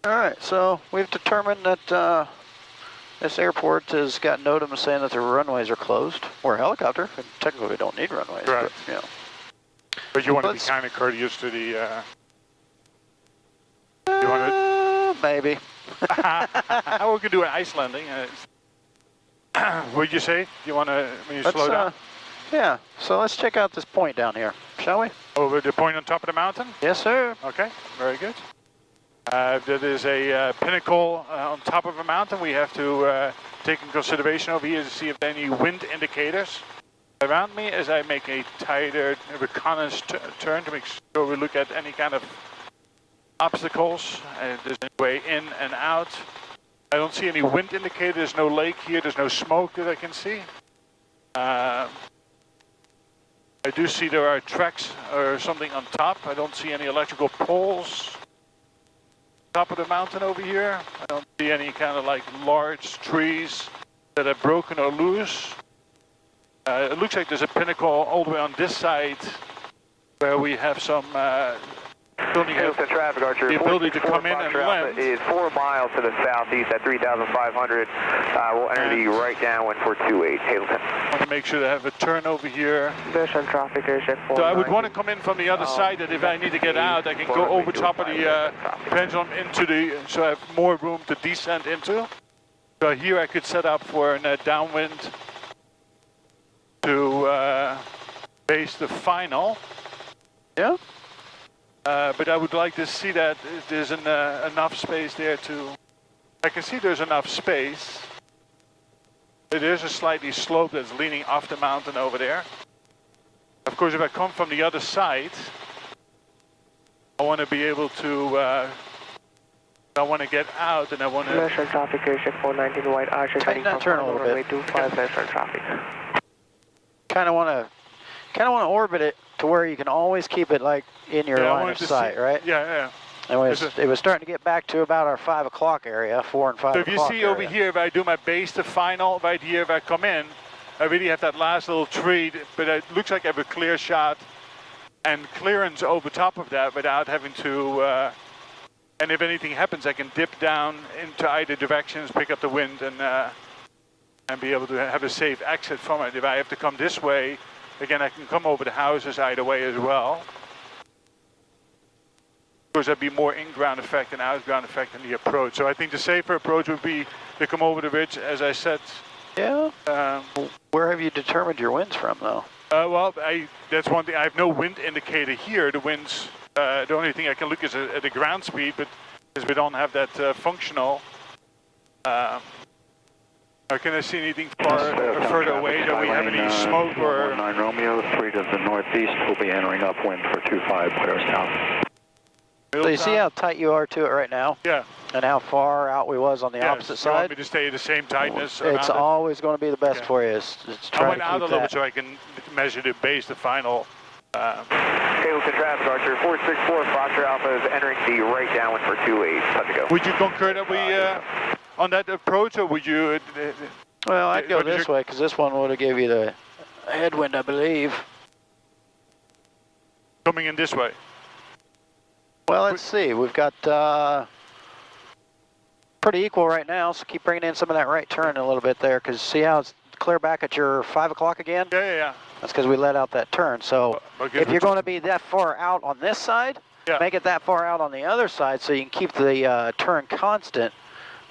All right, so we've determined that this airport has got NOTAM saying that the runways are closed. We're a helicopter, and technically we don't need runways. Right. But, you know. But you want to be kind of courteous to the... you want to... Maybe. We could do an ice landing. What'd you say? You want to slow down? Yeah, so let's check out this point down here, shall we? Over the point on top of the mountain? Yes, sir. Okay, very good. That is a pinnacle on top of a mountain. We have to take in consideration over here to see if there are any wind indicators around me as I make a tighter reconnaissance turn to make sure we look at any kind of obstacles. There's any way in and out. I don't see any wind indicators. There's no lake here. There's no smoke that I can see. I do see there are tracks or something on top. I don't see any electrical poles. Top of the mountain over here. I don't see any kind of like large trees that are broken or loose. It looks like there's a pinnacle all the way on this side where we have some traffic, Archer. the ability to come in and land. It is 4 miles to the southeast at 3,500. We'll enter the right downwind for 28, Hazleton. I want to make sure to have a turn over here. Traffic, so I would want to come in from the other side, that if I need to get out, I can go over top of the pendulum into the, so I have more room to descend into. So here I could set up for a downwind to base the final. Yeah. But I would like to see that there's enough space there to... I can see there's enough space. It is a slightly slope that's leaning off the mountain over there. Of course, if I come from the other side, I want to be able to... I want to get out and I want to... National traffic, airship 419 White Archer. Tighten that turn a little bit. 25 national traffic. Kind of want to orbit it to where you can always keep it like in your line of sight, right? Yeah. It was starting to get back to about our 5 o'clock area, 4 and 5 So o'clock if you see over here, if I do my base to final, right here, if I come in, I really have that last little tree, but it looks like I have a clear shot and clearance over top of that without having to, and if anything happens, I can dip down into either directions, pick up the wind, and be able to have a safe exit from it. If I have to come this way, again, I can come over the houses either way as well. Of course, there'd be more in-ground effect and out-ground effect in the approach. So I think the safer approach would be to come over the ridge, as I said. Yeah. Where have you determined your winds from, though? Well, that's one thing. I have no wind indicator here. The winds, the only thing I can look is at the ground speed, but because we don't have that functional. Can I see anything further away? Do we have any smoke or? 9 Romeo, 3 to the northeast. We'll be entering upwind for 25 Blairstown. So you see how tight you are to it right now? Yeah. And how far out we was on the opposite side? You want me to stay at the same tightness? It's always going to be the best for you. It's I went out a little bit so I can measure the base, the final. Hazleton traffic, Archer 464, Foxtrot Alpha is entering the right downwind for 28. Touch to go. Would you concur that we, on that approach, or would you? Well, I'd go this way because this one would have gave you the headwind, I believe. Coming in this way. Well, let's see. We've got pretty equal right now, so keep bringing in some of that right turn a little bit there, because see how it's clear back at your 5 o'clock again? Yeah. That's because we let out that turn. So if you're going to be that far out on this side, make it that far out on the other side so you can keep the turn constant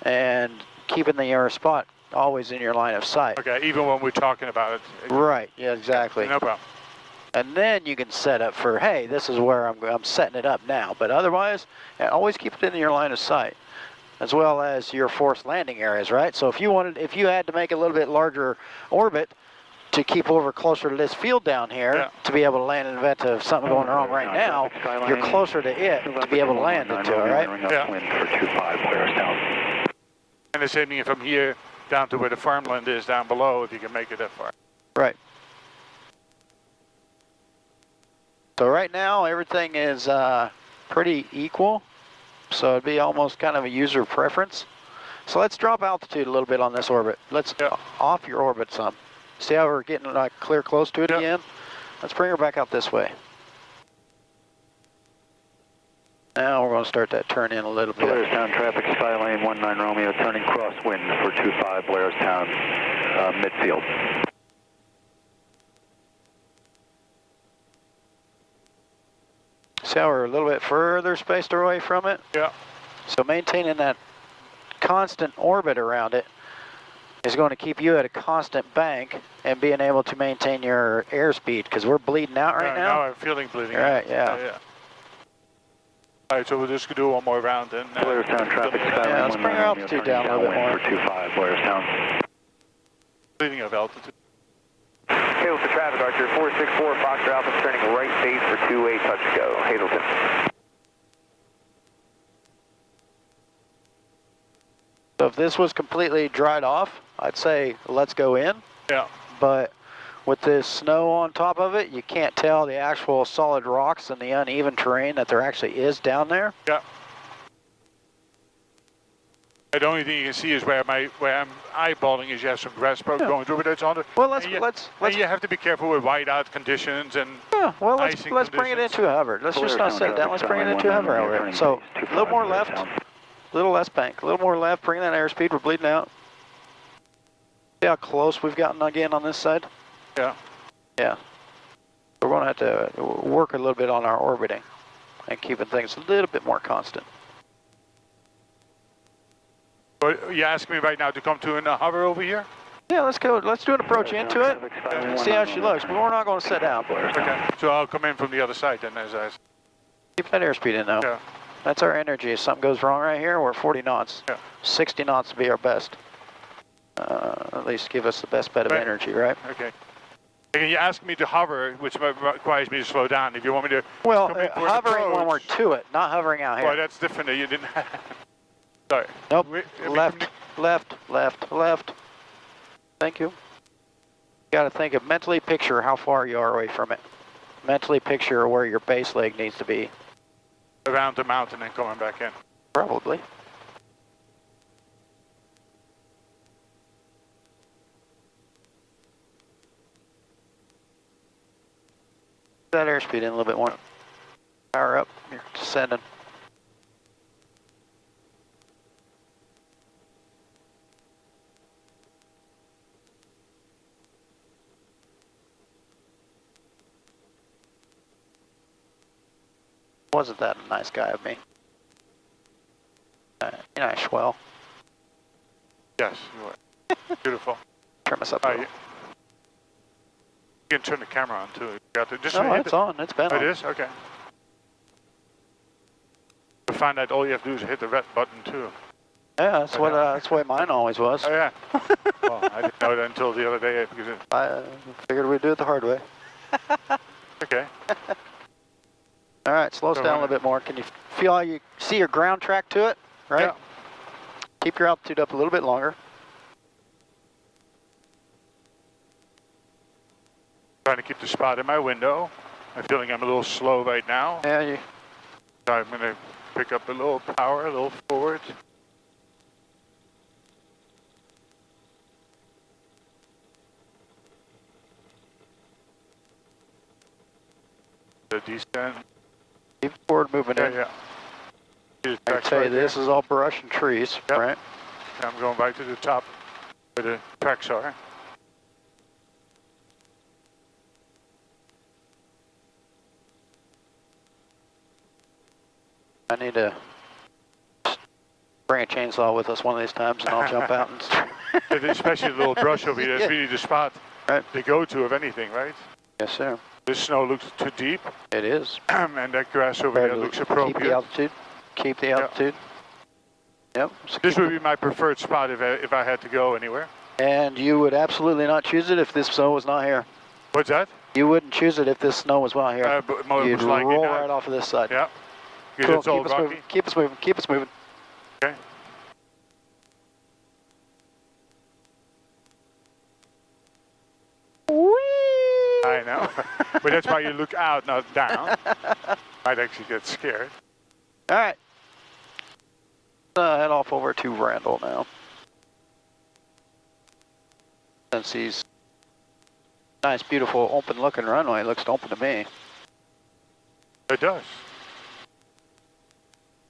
and keeping the spot always in your line of sight. Okay, even when we're talking about it. Right, yeah, exactly. No problem. And then you can set up for, hey, this is where I'm setting it up now. But otherwise, always keep it in your line of sight, as well as your forced landing areas, right? So if you had to make a little bit larger orbit to keep over closer to this field down here, to be able to land in the event of something going wrong right now, you're closer to it to be able to land into it, right? Yeah. And the same thing from here down to where the farmland is down below, if you can make it that far. Right. So right now, everything is pretty equal. So it'd be almost kind of a user preference. So let's drop altitude a little bit on this orbit. Let's off your orbit some. See how we're getting like clear close to it again? Let's bring her back out this way. Now we're going to start that turn in a little bit. Blairstown traffic, Skylane 19 Romeo, turning crosswind for 25 Blairstown, midfield. See how we're a little bit further spaced away from it? Yeah. So maintaining that constant orbit around it is going to keep you at a constant bank and being able to maintain your airspeed, because we're bleeding out right now. Now I'm feeling bleeding. Right, yeah. All right, so we'll just do one more round then. Blairstown traffic, Yeah, let's Skylane bring 19 our Romeo, altitude turning down a little bit downwind more. for 25 Blairstown. Bleeding of altitude. Hazleton traffic, Archer 464, Foxtrot Alpha, turning right base for 28, touch and go. Hazleton. So if this was completely dried off, I'd say let's go in. Yeah. But with this snow on top of it, you can't tell the actual solid rocks and the uneven terrain that there actually is down there. Yeah. The only thing you can see is where I'm eyeballing is you have some grass going through, but it's on the. Well, and you have to be careful with whiteout conditions and. Yeah, well, let's icing bring it conditions. into a hover. Let's just not set it down. Let's bring it into a hover over here. So a little more left, a little less bank, a little more left. Bring that airspeed. We're bleeding out. See how close we've gotten again on this side? Yeah. Yeah. We're going to have to work a little bit on our orbiting and keeping things a little bit more constant. But you ask me right now to come to a hover over here? Yeah, let's go. Let's do an approach into it and see how she looks. But we're not going to set down. Okay. So I'll come in from the other side then, as I said. Keep that airspeed in, though. Yeah. That's our energy. If something goes wrong right here, we're at 40 knots. Yeah. 60 knots would be our best. At least give us the best bet of energy, right? Okay. Can you ask me to hover, which requires me to slow down? If you want me to Well, come in for an hovering when we're approach. to it, not hovering out here. Well, that's different. You didn't. Sorry. Nope. Left. Thank you. You got to think of mentally picture how far you are away from it. Mentally picture where your base leg needs to be. Around the mountain and coming back in. Probably. That airspeed in a little bit more. Power up. You're descending. Wasn't that a nice guy of me? Nice, swell. Yes, you are. Beautiful. Turn us up a little. You can turn the camera on too. You got to just No, it's on. It's been on. It is? Okay. To find out, all you have to do is hit the red button too. Yeah, that's what. That's the way mine always was. Oh yeah. Well, I didn't know that until the other day because I figured we'd do it the hard way. okay. All right, slow us down a little bit more. Can you feel how you see your ground track to it? Right? Yeah. Keep your altitude up a little bit longer. Trying to keep the spot in my window. I'm feeling I'm a little slow right now. Yeah, So I'm going to pick up a little power, a little forward. The descent. keep forward movement in. Yeah. I can tell you this is all brush and trees, Yep. right? I'm going back to the top where the tracks are. I need to bring a chainsaw with us one of these times, and I'll jump out and. Especially the little brush over here. That's really the spot they go to of anything, right? Yes, sir. This snow looks too deep, It is. and that grass over there looks Keep the appropriate. altitude. Keep the altitude. Yep. So This keep would be my preferred spot if I had to go anywhere. And you would absolutely not choose it if this snow was not here. What's that? You wouldn't choose it if this snow was not here. But most You'd likely roll not. right off of this side. Yeah. Because Cool. it's all Keep us rocky. moving. Keep us moving. Keep us moving. Okay. Whee! I know. But that's why you look out, not down. Might actually get scared. All right. Head off over to Randall now. Since he's nice, beautiful, open-looking runway, looks open to me. It does.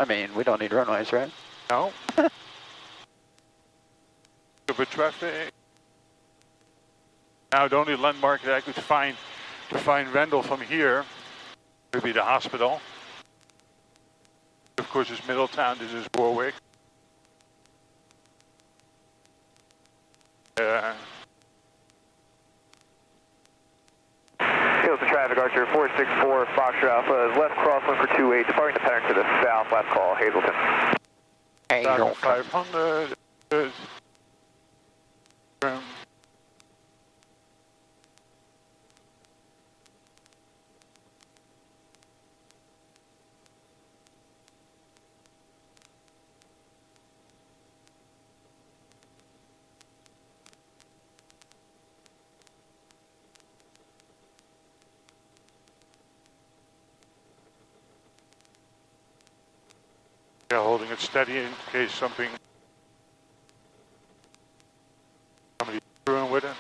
I mean, we don't need runways, right? No. Super traffic. Now the only landmark that I could find to find Randall from here would be the hospital. Of course, it's Middletown. This is Warwick. Hilton traffic, Archer 464, Foxtrot Alpha is left crosswind for 28, departing the pattern to the south, last call, Hazleton. 500. Yeah, holding it steady in case somebody screwing with it.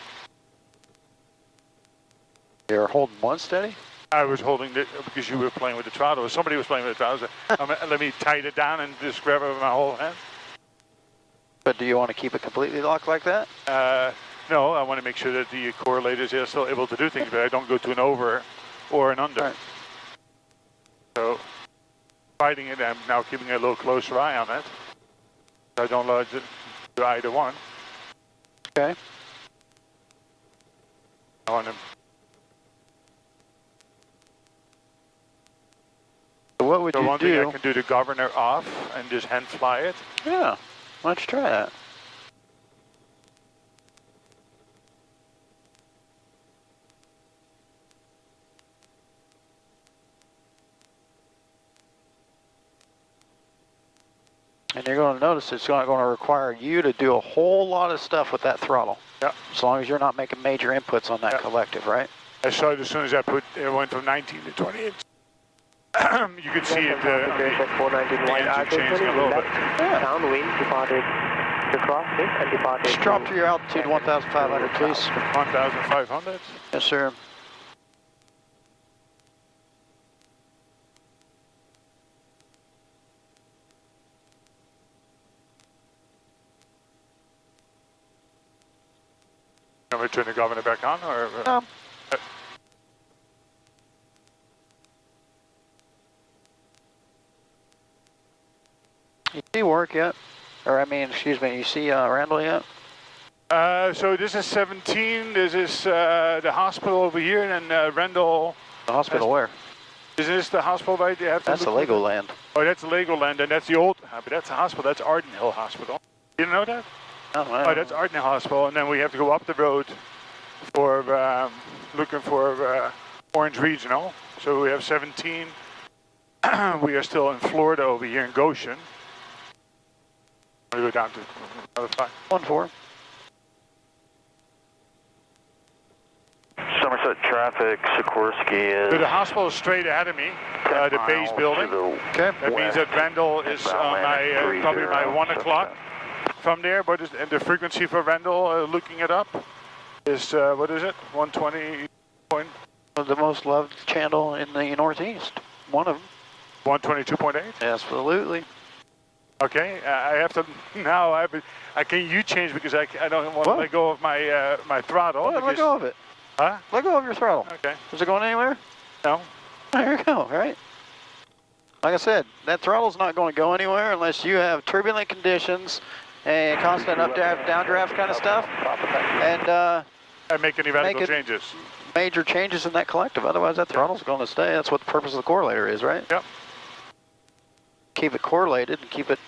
You're holding one steady? I was holding it because you were playing with the throttle. Somebody was playing with the throttle. So, let me tighten it down and just grab it with my whole hand. But do you want to keep it completely locked like that? No, I want to make sure that the correlators are still able to do things, but I don't go to an over or an under. Right. So, fighting it, I'm now keeping a little closer eye on it. I don't lodge it to either one. Okay. I want to. So what would So you one do? thing I can do the governor off and just hand fly it. Yeah, why don't you try that? And you're going to notice it's not going to require you to do a whole lot of stuff with that throttle. Yeah. As long as you're not making major inputs on that collective, right? I saw it as soon as I put it went from 19 to 28. You could see it. The engine changing a little bit. Downwind, departed to crosswind and departed. Just drop to your altitude 1,500, please. 1,500. Yes, sir. Can we turn the governor back on, or? You see work yet? Or I mean, excuse me, you see Randall yet? So this is 17. This is the hospital over here, and then Randall. The hospital where? Is this the hospital right there? That's the Legoland. Oh, that's Legoland, and that's the old. But that's the hospital. That's Arden Hill Hospital. You didn't know that? Oh, that's Arden Hill Hospital, and then we have to go up the road for looking for Orange Regional. So we have 17. We are still in Florida over here in Goshen. We go down to another 5. 1-4. Somerset traffic, Sikorsky is... So the hospital is straight ahead of me, the base building. Okay. That means that Randall is on my, probably my 1 o'clock from there, but and the frequency for Randall, looking it up, is, what is it, 120 point? The most loved channel in the Northeast. One of them. 122.8? Absolutely. Okay, I have to, now can you change because I don't want to let go of my my throttle. Well, let go of it. Huh? Let go of your throttle. Okay. Is it going anywhere? No. There you go, right? Like I said, that throttle's not going to go anywhere unless you have turbulent conditions and constant updraft, downdraft kind of stuff, and make any radical changes. Major changes in that collective. Otherwise, that throttle's going to stay. That's what the purpose of the correlator is, right? Yep. Keep it correlated and keep it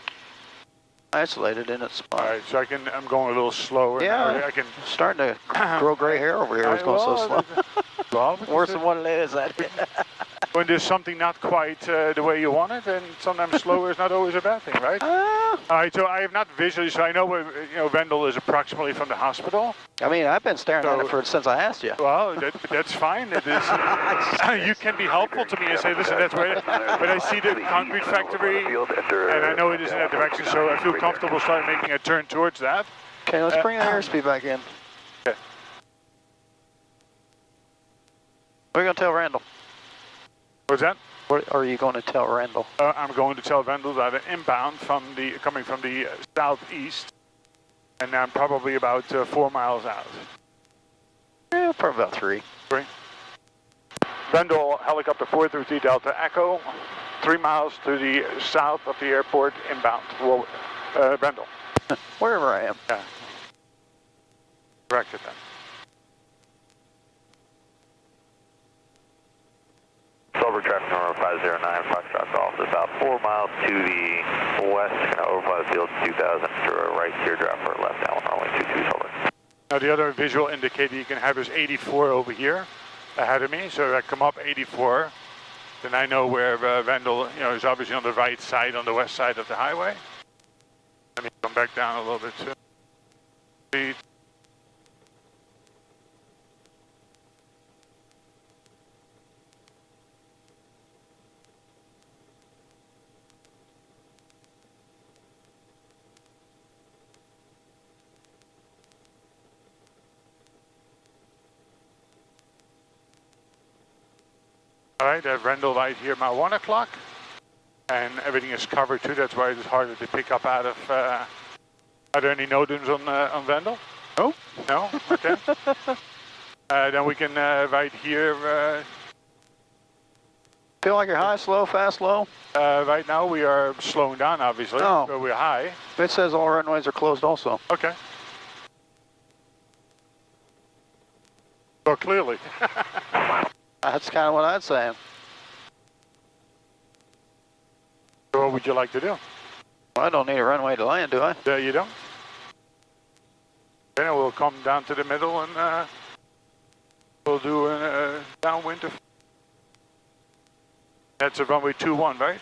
isolated in its spot. All right, so I'm going a little slower. Yeah, I can starting to grow gray hair over here. It's going so slow. Well, worse than what it is. When there's something not quite the way you want it, then sometimes slower is not always a bad thing, right? All right, so I have not visually, so I know where Randall is approximately from the hospital. I mean, I've been staring at it since I asked you. Well, that's fine. It is. You can be helpful to me and say, listen, that's where. But I see the concrete factory, and I know it is in that direction, so I feel comfortable starting making a turn towards that. Okay, let's bring the airspeed back in. Okay. What are you going to tell Randall? What's that? What What are you going to tell Randall? I'm going to tell Randall that I'm inbound coming from the southeast, and I'm probably about 4 miles out. Yeah, probably about 3. 3. Randall, helicopter 433 Delta Echo, 3 miles to the south of the airport, inbound. Well, Randall. Wherever I am. Yeah. Correct it then. Silver traffic number 509, Foxtrot Golf, about 4 miles to the west, going to overfly the field 2000 through a right teardrop or left down, only 22 Silver. Now the other visual indicator you can have is 84 over here ahead of me. So if I come up 84, then I know where Randall, is obviously on the right side, on the west side of the highway. Let me come back down a little bit too. Speed. All right, I have Randall right here, my 1 o'clock, and everything is covered too. That's why it's harder to pick up out of. Are there any NODUMs on Randall? No. No. Okay. Then we can right here. Feel like you're high, slow, fast, low? Right now we are slowing down, obviously. Oh. But we're high. It says all runways are closed also. Okay. Well, clearly. That's kind of what I'd say. So what would you like to do? Well, I don't need a runway to land, do I? You don't? Then we'll come down to the middle and we'll do a downwind. That's a runway 21, right?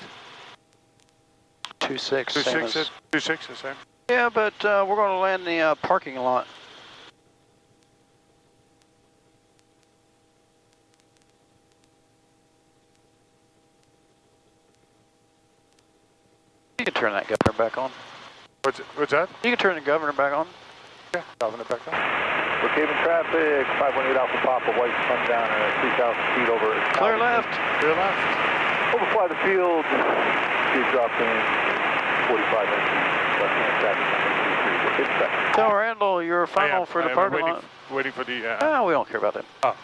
26. 26, 26, the same. Yeah, but we're going to land in the parking lot. You can turn that governor back on. What's that? You can turn the governor back on. Yeah, governor back on. We're Cape traffic, 518 Alpha Papa, white sun down at 3,000 feet over. Clear left. Clear left. Overfly the field. Speed drop in 45 inches. Left-hand traffic. Tell Randall you're final for the parking lot. Waiting for the... We don't care about that. Oh.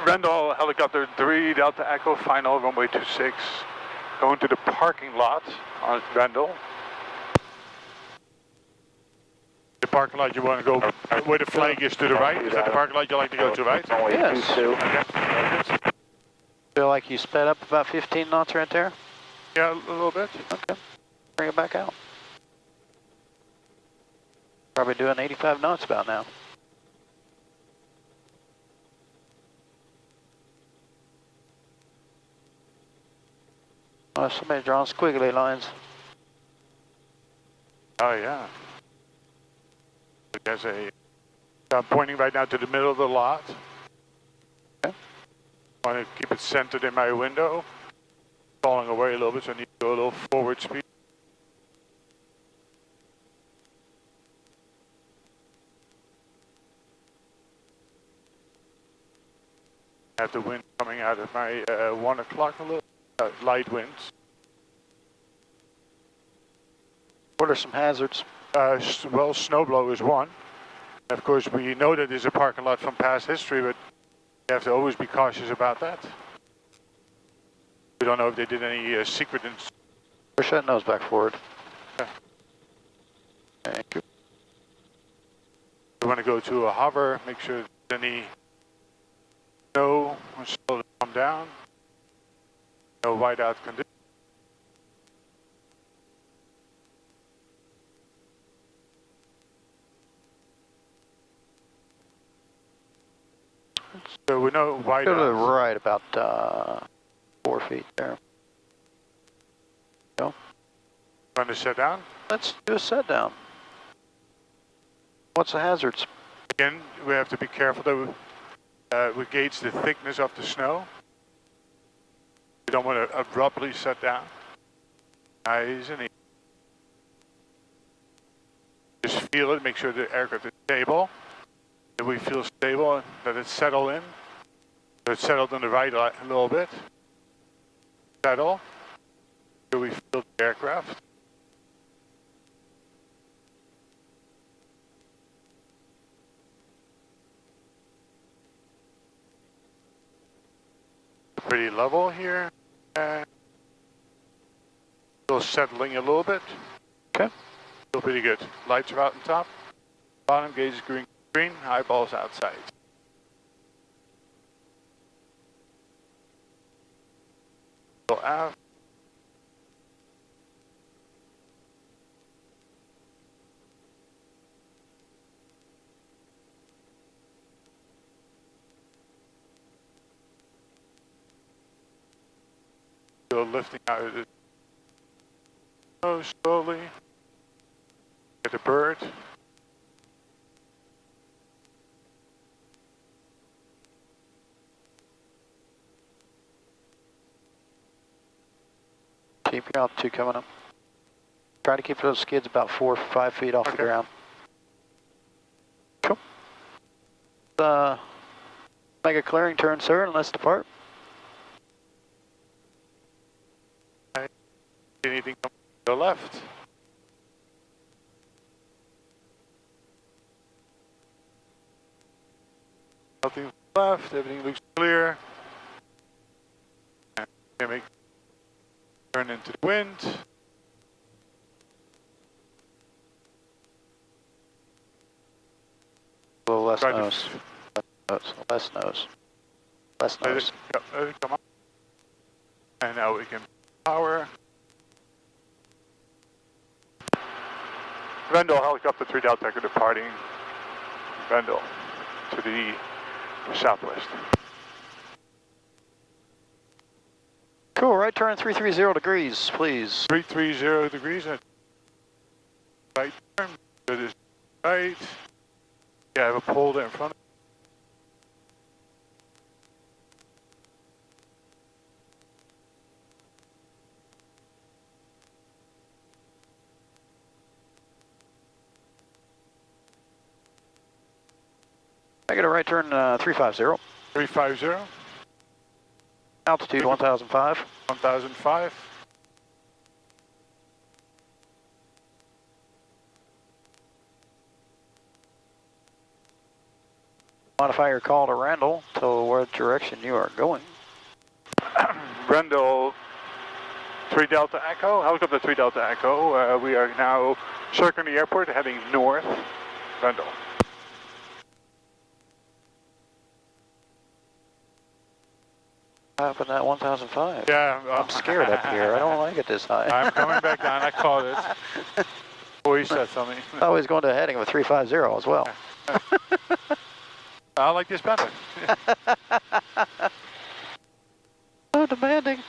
Randall, helicopter 3, Delta Echo, final, runway 26. Going to the parking lot on Randall. The parking lot you want to go where the flag is to the right? Is that the parking lot you like to go to, right? Yes. Okay. Feel like you sped up about 15 knots right there? Yeah, a little bit. Okay. Bring it back out. Probably doing 85 knots about now. Oh, somebody's drawing squiggly lines. Oh, yeah. There's I'm pointing right now to the middle of the lot. Okay. I want to keep it centered in my window. Falling away a little bit, so I need to go a little forward speed. I have the wind coming out of my 1 o'clock a little. Light winds. What are some hazards? Well, snowblow is one. Of course, we know that there's a parking lot from past history, but you have to always be cautious about that. We don't know if they did any secret... Push that nose back forward. Okay. Thank you. We want to go to a hover, make sure there's any snow or snow to come down. No whiteout condition. So we know whiteout. Go to the right about 4 feet there. Go. Want to set down? Let's do a set down. What's the hazards? Again, we have to be careful that we gauge the thickness of the snow. We don't want to abruptly set down. Nice and easy. Just feel it, make sure the aircraft is stable. If we feel stable, let it settle in. So it's settled on the right a little bit. settle. Here we field the aircraft. Pretty level here. Still settling a little bit. Okay. Still pretty good. Lights are out on top. Bottom gauge is green, eyeballs outside. Still aft. Still lifting out of the nose slowly. Get a bird. Keep your altitude coming up. Try to keep those skids about 4 or 5 feet off the ground. Cool. Make a clearing turn, sir, and let's depart. Anything to the left? Nothing left, everything looks clear. And make turn into the wind. A little less Try to nose. Less nose. Less nose. Let it come up. And now we can power. Randall, helicopter 3 Delta departing. Randall to the southwest. Cool, right turn 330 degrees, please. 330 degrees. Right turn. That is right. Yeah, I have a pole there in front. I get a right turn 350. 350. Altitude 1005. 1005. Modify your call to Randall to what direction you are going. Randall 3 Delta Echo, helicopter 3 Delta Echo. We are now circling the airport heading north. Randall. What happened at 1005? Yeah, I'm scared up here. I don't like it this high. I'm coming back down. I caught it. Boy, said something. I always go into a heading of a 350 as well. I like this better. So demanding.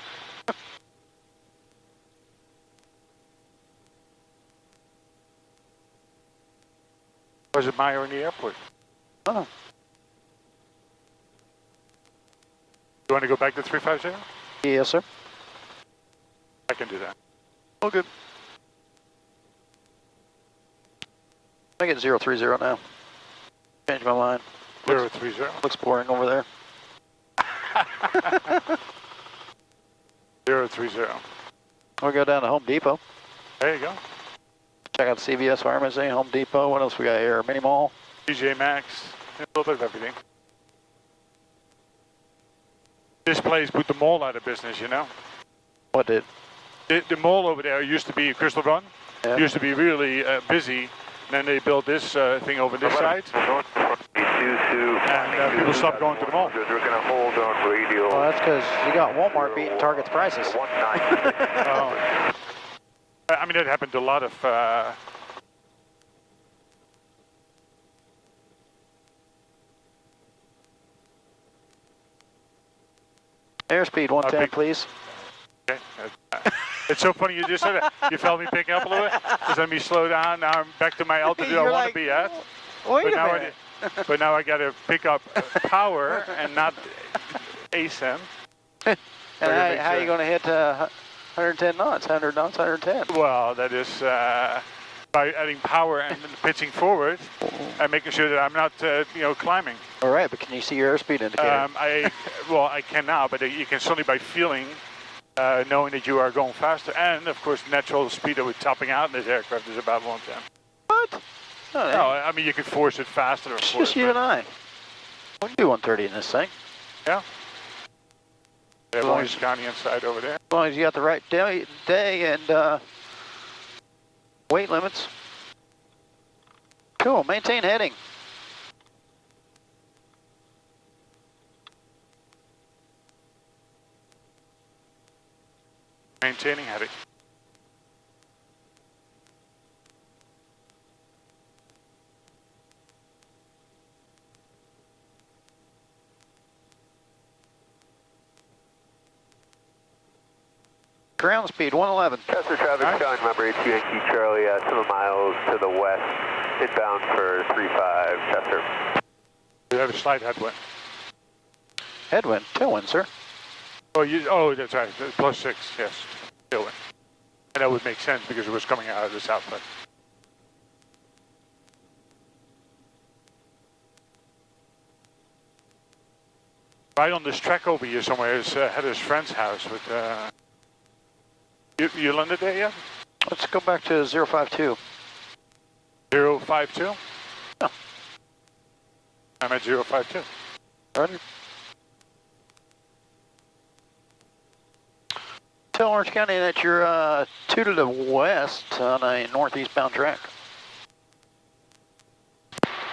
Was it Meyer in the airport? Oh. You want to go back to 350? Yes, sir. I can do that. Oh, good. Make it 030 now. Change my mind. 030. Looks boring over there. 030. We'll go down to Home Depot. There you go. Check out CVS Pharmacy, Home Depot. What else we got here? Mini Mall. TJ Maxx. A little bit of everything. This place put the mall out of business, you know. What did? The mall over there used to be Crystal Run. Yeah. Used to be really busy. And then they built this thing over this side. And people stopped going to the mall. We're going to hold on radio. Well, that's because you got Walmart beating Target's prices. Oh. I mean, that happened to a lot of... Airspeed 110, please. Okay. It's so funny you just said it. You felt me picking up a little bit. Just let me slow down. Now I'm back to my altitude I want to be at. Wait a minute. But now I got to pick up power and not ASIM. And how are you going to hit 110 knots, 100 knots, 110? Well, that is by adding power and pitching forward and making sure that I'm not, climbing. All right, but can you see your airspeed indicator? I can now, but you can certainly by feeling knowing that you are going faster, and of course the natural speed that we're topping out in this aircraft is about 110. What? No, I mean you can force it faster. It's just you and I. We can do 130 in this thing. Yeah. They have long Orange County inside over there. As long as you got the right day and weight limits. Cool, maintain heading. Maintaining heading. Ground speed 111. Chester traffic showing number 82 Yankee Charlie, 7 miles to the west, inbound for 35 Chester. We have a slight headwind. Headwind, tailwind, sir. Oh, that's right. +6, yes. Tailwind. And that would make sense because it was coming out of the southwest. Right on this track over here somewhere is Heather's friend's house with. You landed there yet? Let's go back to 052. 052? Yeah. I'm at 052. Roger. Tell Orange County that you're 2 to the west on a northeastbound track.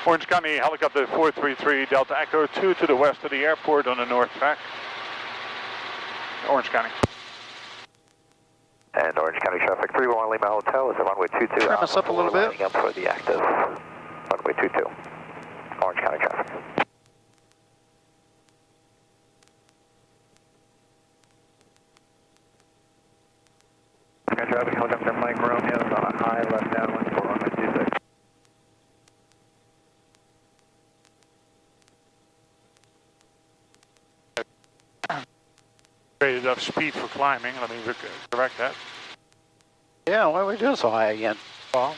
Orange County helicopter 433 Delta Echo 2 to the west of the airport on the north track. Orange County. And Orange County traffic 311 Lima Hotel is a runway 22. Trim us up a little bit. Lining up for the active runway 22. Orange County traffic. Traffic helicopter Mike Romeo is on a high left downwind for runway 26. Great enough speed for climbing. Let me correct that. Yeah, why are we doing so high again? Well,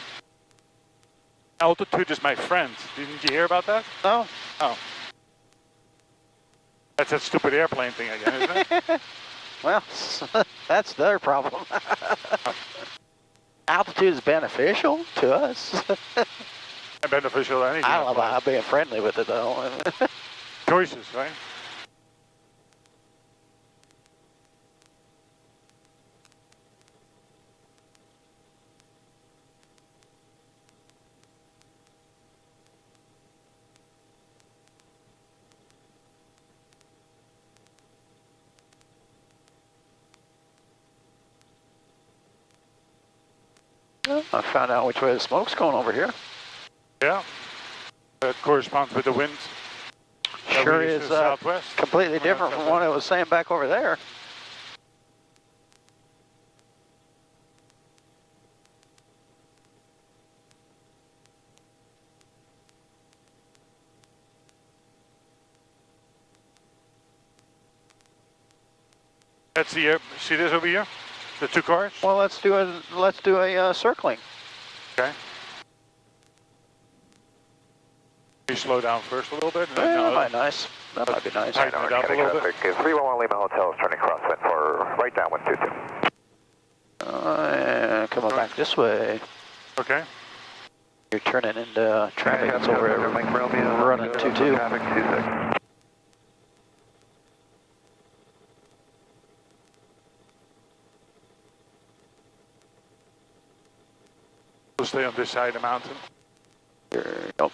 altitude is my friend. Didn't you hear about that? No? Oh. That's that stupid airplane thing again, isn't it? Well, that's their problem. Altitude is beneficial to us. And beneficial to anything. I don't know about being friendly with it, though. Choices, right? I found out which way the smoke's going over here. Yeah. That corresponds with the wind. Sure is southwest. completely different from what I was saying back over there. That's the air. See this over here? The two cars? Well, let's do a circling. Okay. You slow down first a little bit. And That might be nice. That might be nice. Tighten it up a little bit. 311 Lima Hotel is turning crosswind for right downwind 22. Coming back this way. Okay. You're turning into traffic that's over there. Running 22. Traffic 26. We'll stay on this side of the mountain. There you go.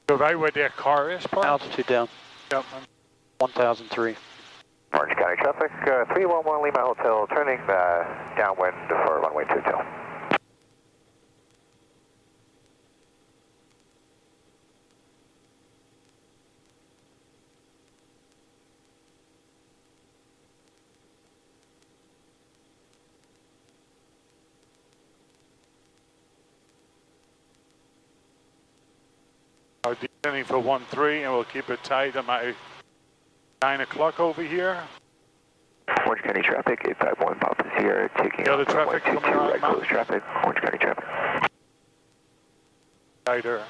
Go right where their car is parked? Altitude down. Yep. 1003. Orange County traffic 311 Lima Hotel turning downwind for runway 22. Descending for 13 and we'll keep it tight on my 9 o'clock over here. Orange County traffic 851 Pop is here, taking The other off runway traffic 22 coming around right mountain. close traffic, Orange County traffic. Tighter.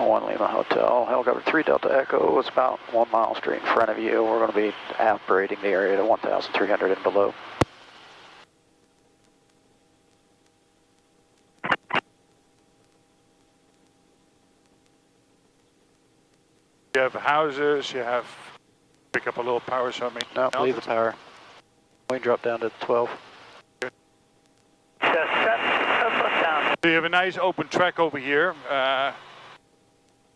1 Lima Hotel, helicopter 3 Delta Echo is about 1 mile straight in front of you. We're going to be aspirating the area to 1,300 and below. You have houses, you have, pick up a little power summing. No, leave the power. We drop down to 12. Just set, down. So you have a nice open track over here. And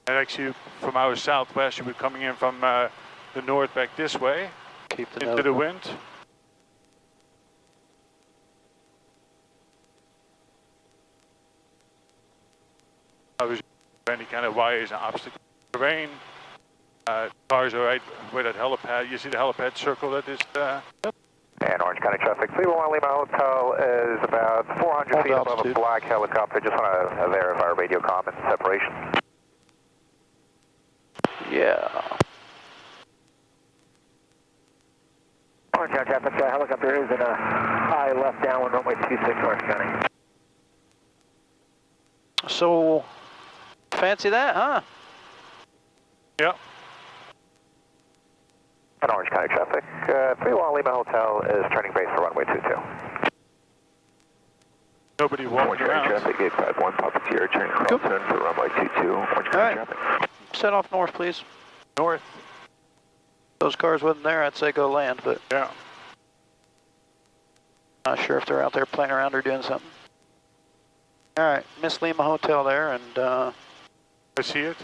actually from our southwest, you'll be coming in from the north back this way. Keep the into nose. the wind. Obviously, any kind of wires and obstacles. Terrain. Cars are right where that helipad. You see the helipad circle that is. And Orange County traffic, 311 Lima Hotel is about 400 feet above a black helicopter. Just want to verify radio comm and separation. Yeah. Orange County traffic, helicopter is in a high left downwind runway 26 Orange County. So, fancy that, huh? Yep. And Orange County traffic, 311 Lima Hotel is turning base for runway 22. Nobody walking Orange around. County traffic, 851 Papa Sierra, turning cross-wind for runway 22. Orange County traffic. Set off north, please. North. Those cars wasn't there, I'd say go land, but Yeah. not sure if they're out there playing around or doing something. All right, Miss Lima Hotel there, and I see it.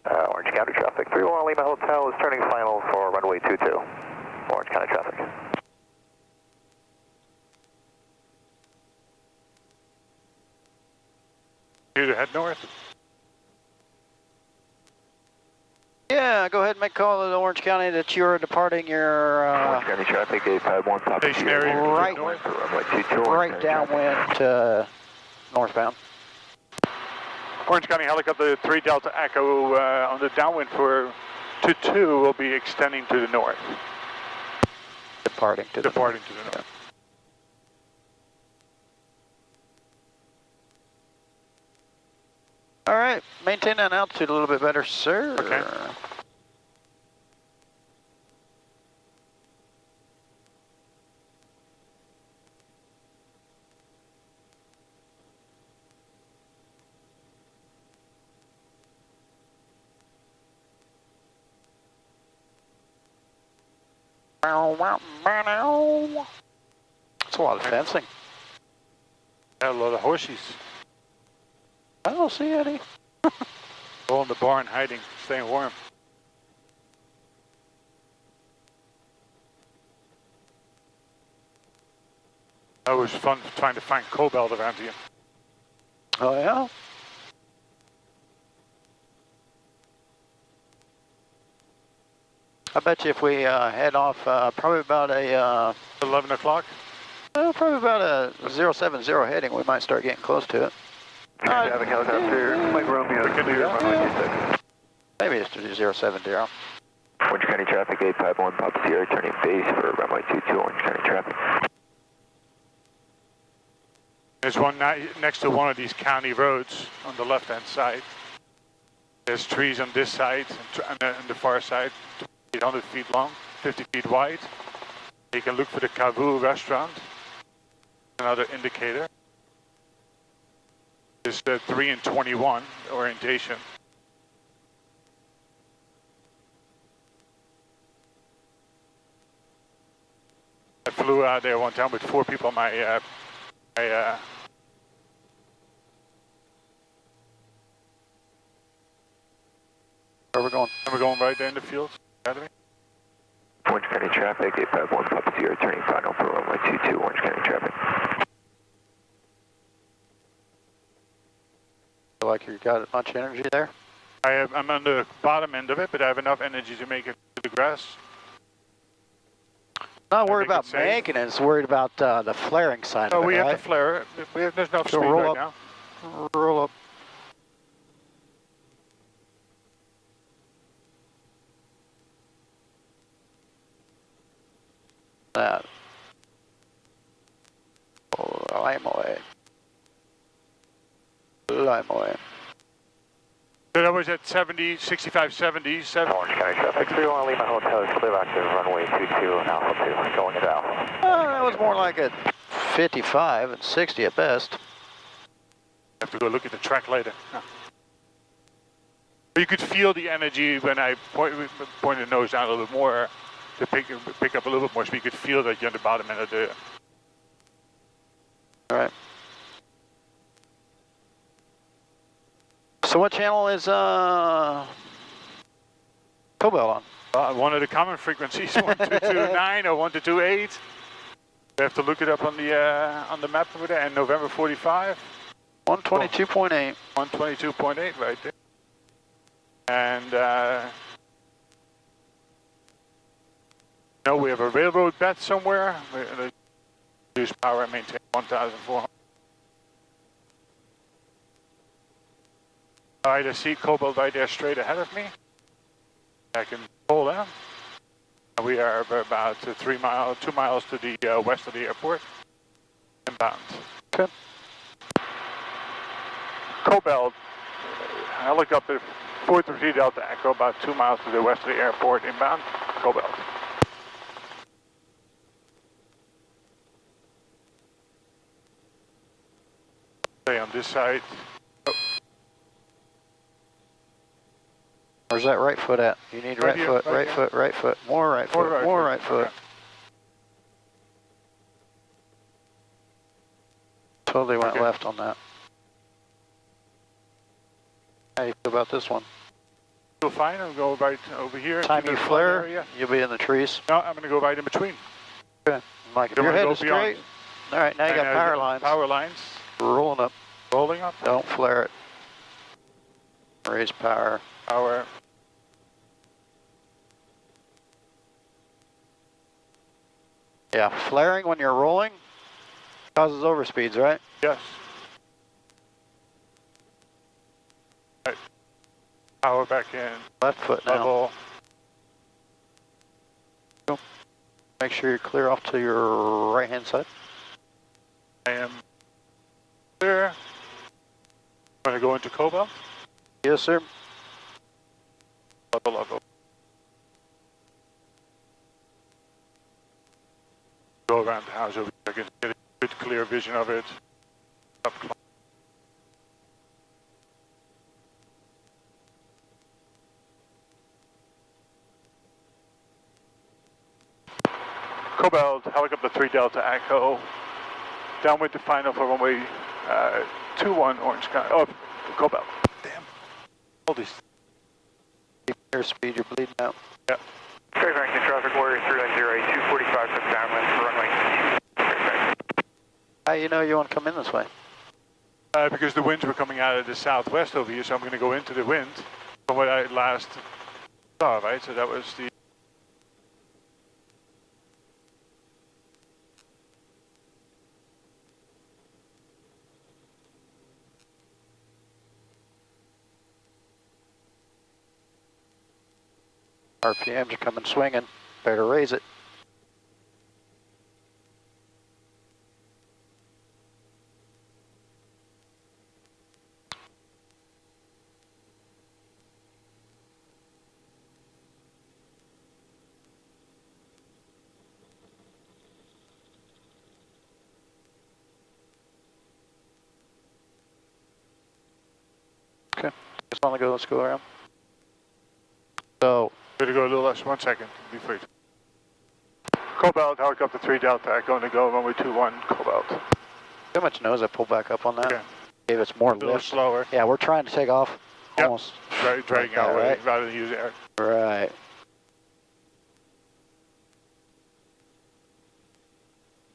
Orange County traffic, 311 Lima Hotel is turning final for runway 22. Orange County traffic. Here to head north. yeah, go ahead and make a call to Orange County that you're departing your Orange County traffic, 851 Papa Stationary. Sierra, right, north for runway 22. right downwind to northbound. Orange County helicopter 3 Delta Echo on the downwind for 22 will be extending to the north. Departing to the Departing to the north. All right, maintain that altitude a little bit better, sir. Okay. It's a lot of fencing. A lot of horses. I don't see any. All in the barn hiding, staying warm. That was fun trying to find cobalt around here. Oh, yeah? I bet you if we head off probably about a 11 o'clock? probably about a 070 heading, we might start getting close to it. Traffic helicopter, Mike Romeo, We can do that. runway 26. Maybe it's 070. Orange County traffic, 851 Papa Sierra, turning base for runway 22, Orange County traffic. There's one next to one of these county roads on the left-hand side. There's trees on this side and on the far side, 800 feet long, 50 feet wide. You can look for the Kavu restaurant, another indicator. This 3 and 21 orientation. I flew out there one time with 4 people on my where Where are we going? and we're going right there in the field. Academy. Orange County traffic, 851 Papa Sierra, turning final for runway 22, Orange County traffic. Feel like you got a bunch of energy there? I'm on the bottom end of it, but I have enough energy to make it to the grass. Not worried think about it's safe. making it, it's worried about the flaring side Oh, of it, we have right? to flare it. There's no So speed roll right up. now. Roll up. That. 5 away. So that was at 70, 65, 70, Orange County traffic 31 Lima Hotel is clear back to runway 22 and Alpha 2, going into Alpha. That was more like a 55 and 60 at best. Have to go look at the track later. Yeah. You could feel the energy when I pointed the nose down a little bit more to pick up a little bit more speed. You could feel that you're on the bottom end of the... All right. So what channel is Cobalt on? one of the common frequencies, 1229 or 1228. We have to look it up on the map over there. And November 45. 122.8. 122.8 right there. And no, we have a railroad bed somewhere. We use power and maintain 1,400. Alright, I see Cobalt right there straight ahead of me. I can pull them. We are about 2 miles to the west of the airport. Inbound. Okay. Cobalt, helicopter 433 Delta Echo, about 2 miles to the west of the airport, inbound. Cobalt. Stay on this side. Where's that right foot at? You need right here, foot, right right foot, right foot, more right foot, more right foot. Okay. Totally went Okay. left on that. How do you feel about this one? Feel fine, I'll go right over here. Time to you the flare, area. you'll be in the trees. No, I'm going to go right in between. Okay. Like if Don't your wanna head go is straight. beyond. All right, now you got And, power lines. Power lines. Rolling up. Rolling up. Don't flare it. Raise power. Power. Yeah, flaring when you're rolling causes overspeeds, right? Yes. Right. Power back in. Left foot now. Level. Make sure you're clear off to your right hand side. I am clear. I'm going to go into Cobalt. Yes, sir. Level. Go around the house over here. I can get a good clear vision of it. Up close. Cobalt, helicopter 3 Delta Echo. Downwind to final for runway 21 Orange County. Oh, Cobalt. Damn. All these. Keep airspeed, you're bleeding out. Yeah. Straight back to traffic warrior 390 245 for downwind for runway 2. How you know you want to come in this way? Because the winds were coming out of the southwest over here, so I'm going to go into the wind from what I last saw, right? So that was the... RPMs are coming swinging. Better raise it. Okay, just want to go. Let's go around. So. Going to go a little less. 1 second. Be free. Cobalt, helicopter 3 Delta, going to go runway 21, Cobalt. How much nose I pulled back up on that? Okay. Gave us more A little lift. slower. Yeah, we're trying to take off Yep. almost. Dragging that, our way right? rather than use air. Right.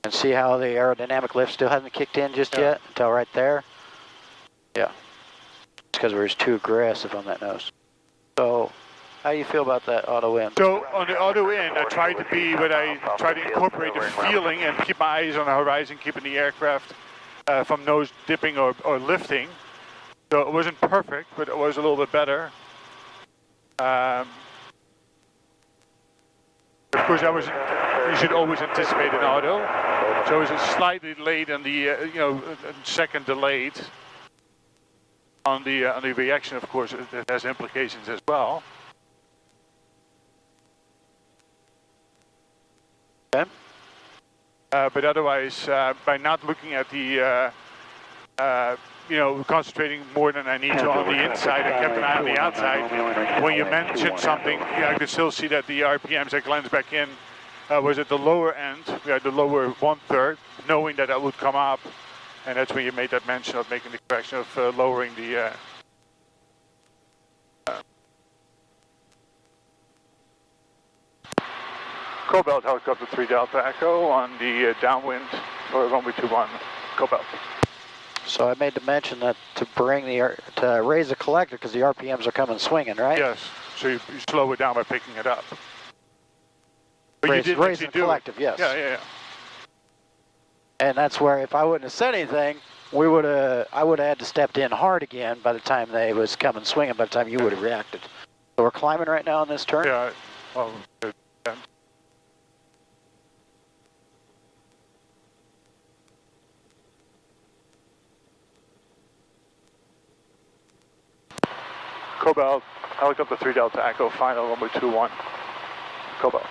And see how the aerodynamic lift still hasn't kicked in just Yeah. yet? Until right there? Yeah. It's because we're just too aggressive on that nose. So, how do you feel about that auto in? So on the auto in, I tried to be what I try to incorporate the feeling and keep my eyes on the horizon, keeping the aircraft from nose dipping or lifting. So it wasn't perfect, but it was a little bit better. Of course, you should always anticipate an auto. So it was slightly late on the, second delayed. on the reaction, of course, it has implications as well. Okay. But otherwise, by not looking at the, concentrating more than I need to on the inside and kept an eye on the outside, when you mention something, I could still see that the RPMs that glanced back in was at the lower end, the lower 1/3, knowing that that would come up. And that's when you made that mention of making the correction of lowering the... Cobalt helicopter 3 Delta Echo on the downwind for runway 21, Cobalt. So I made the mention that to raise the collector because the RPMs are coming swinging, right? Yes, so you slow it down by picking it up. But Raise the collective, yes. Yeah. And that's where if I wouldn't have said anything, I would have had to step in hard again by the time they was coming swinging, by the time you would have reacted. So we're climbing right now on this turn? Yeah, well, yeah. Cobalt, helicopter 3 Delta Echo, final runway 21, Cobalt.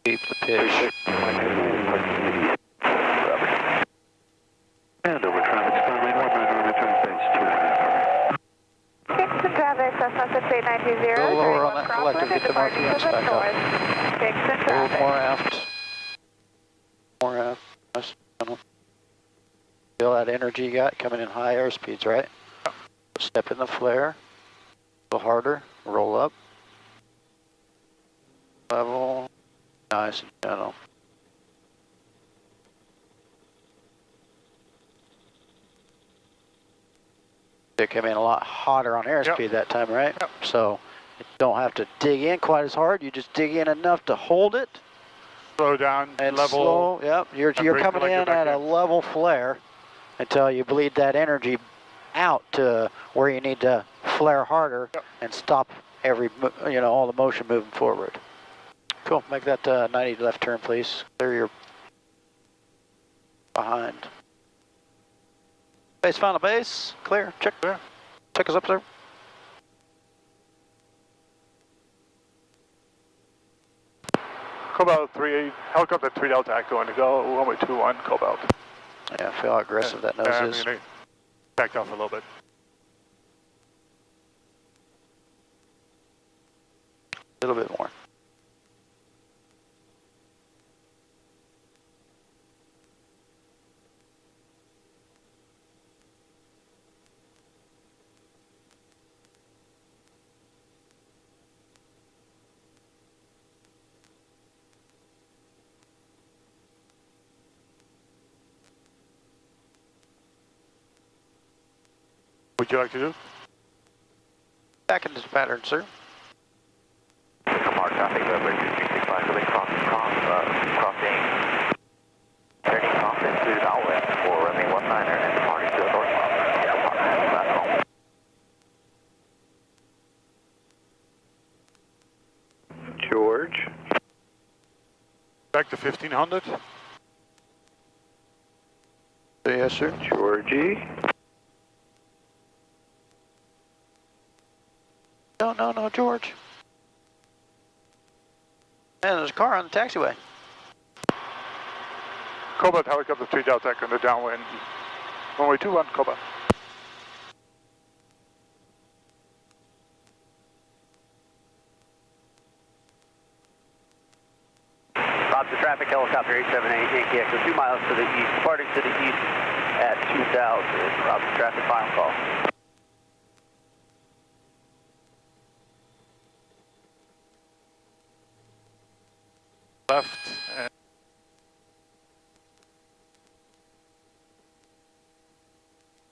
Keep the pitch. And over traffic, Starlane 19, return phase 2. Kingston traffic, Cessna 68920. A little lower on that collective, get the RPMs back up. Kingston A traffic. little more aft. More aft. Nice. Feel that energy you got coming in high airspeeds, right? Step in the flare. A little harder. Roll up. Level. Nice and gentle. They came in a lot hotter on airspeed that time, right? Yep. So you don't have to dig in quite as hard. You just dig in enough to hold it. Slow down, And level. slow, yep. You're coming in at a in. level flare until you bleed that energy out to where you need to flare harder and stop all the motion moving forward. Cool, make that 90 left turn, please. Clear your behind. Base, final base, clear, check. Clear. Check us up, sir. Cobalt 3, helicopter 3 Delta Echo on the go, runway 21, Cobalt. Yeah, feel how aggressive that nose is. Backed off a little bit. A little bit more. What would you like to do? Back into the pattern, sir. Mark traffic, Bridge 365, so they crossing, turning crossing to the downwind for runway 19 and departing to the northbound. George. Back to 1500. Yes, sir. Georgie. No, George. Man, there's a car on the taxiway. Cobalt helicopter 3 Delta Echo on the downwind, runway 21, Cobalt. Roger traffic, helicopter 878, Yankee Echo 2 miles to the east, departing to the east at 2000. Roger traffic, final call. Left and